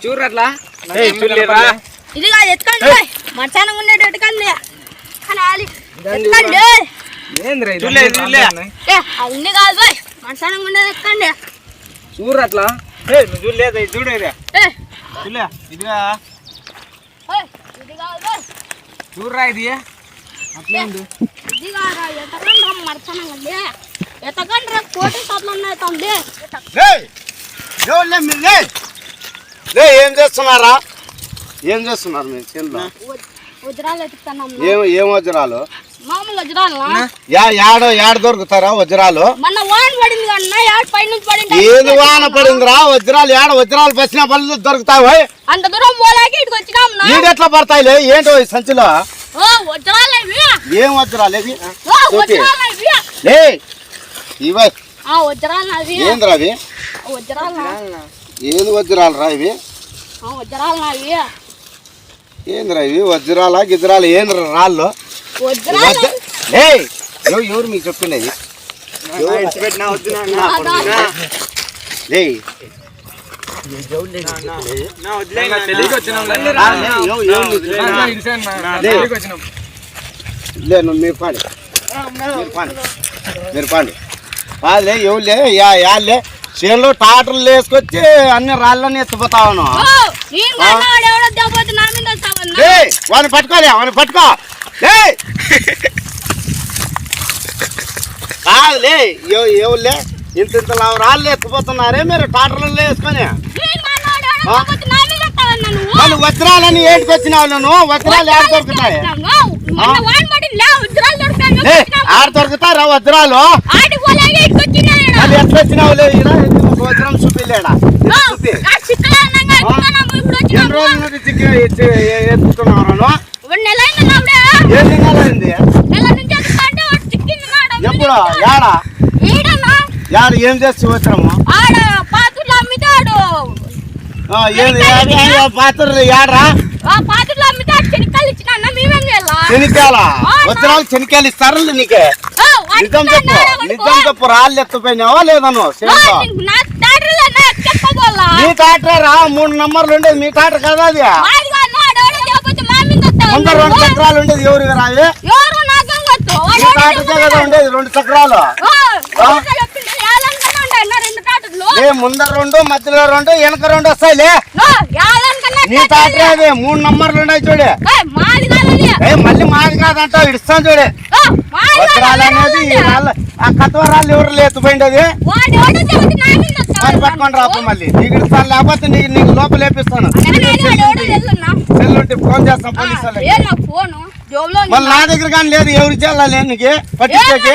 చూడట్లా ఇది కాదు ఎత్తుకోండి మర్చానం ఉండేటట్టు కండి అన్ని కాదు బాయ్ మర్చానం ఉండేది ఎత్తుకోండి చూడట్లా నువ్వు చూడలేదు చూడేదే చూలే ఇదిగా చూడరా ఇది అట్లే ఉంది ఇది కాదు ఎత్తకండి మర్చానం అండి ఎత్తకండి రేపు కోటి సార్లు ఉన్నాయి తండ్రి ఏం చేస్తున్నారా ఏం చేస్తున్నారు మీరు చేనులో వజ్రాలు ఎత్తుకున్నాం ఏం వజ్రాలు మామూలు వజ్రాలు ఏడ దొరుకుతారా వజ్రాలు మొన్న వాన పడింది కన్నా ఏడు పై నుంచి పడింది ఏది వాన పడిందిరా వజ్రాలు వజ్రాలు పసిన పళ్ళు దొరుకుతాయి అంత దూరం పోలేక ఇటుకు వచ్చినాం ఎట్లా పడతాయిలే ఏంటో ఈ సంచిలో వజ్రాలు ఇవి ఏం వజ్రాలు ఇవి వజ్రాలు ఇవి ఇవే వజ్రాలు అవి ఏంద్రా అవి వజ్రాలు ఏది వజ్రాలు రా ఇవి వజ్రాలు అవి ఏంద్రా ఇవి వజ్రాల గిజ్రాలు ఏంద్రా రాళ్ళు వజ్రాలు ఎవరు మీకు చెప్పిండేది మీరు పాండి మీరు పాండి వాళ్ళే ఎవరులే యాళ్ళే చేనులో టాటర్లు వేసుకొచ్చి అన్ని రాళ్ళని ఎత్తిపోతాను వాడిని పట్టుకోలే వాడిని పట్టుకో కాదులే ఎవరులే ఇంత రాళ్ళు ఎత్తిపోతున్నారే మీరు టాటర్లు వేసుకొని వాళ్ళు వజ్రాలని ఏడుకొచ్చినావు నువ్వు వజ్రాలు ఏడు దొరుకుతాయి ఆడ దొరుకుతారా వజ్రాలు వాళ్ళు ఎట్లా వచ్చినావు వజ్రం చూపిలేడా చూపి ఎన్ని రోజుల నుంచి ఎత్తుకున్నావు ఎన్ని నెలైంది ఎప్పుడు ఏడ ఏం చేసి వజ్రము పాత్రలు ఏడరా శనికాల వజ్రాలు శనికాయలు ఇస్తారా నీకే నిజం చెప్పు రాళ్ళు ఎత్తుపోయినావా లేదను మీ టాటరా 3 నంబర్లు ఉండేది మీ టాటర్ కదా అది ముందర 2 చక్రాలు ఉండేది ఎవరికి రావి మీ టాటర్కే కదా ఉండేది 2 చక్రాలు ముందర 2 మధ్యలో 2 వెనక 2 వస్తాయిలే నీ టాటరే అది 3 నంబర్లు ఉన్నాయి చూడే మళ్ళీ మాది కాదంటావు ఇస్తాను చూడే వజ్రాలు అనేది ఆ కత్వరాళ్ళు ఎవరు ఎత్తుపోయింది పట్టుకొని రాపు మళ్ళీ నీకు ఇస్తాను లేకపోతే నీకు లోపల వేపిస్తాను సెల్లుంటే ఫోన్ చేస్తాను పోలీసు వాళ్ళకి మళ్ళీ నా దగ్గర కానీ లేదు ఎవరికి చేయాలి నీకు పట్టించేకి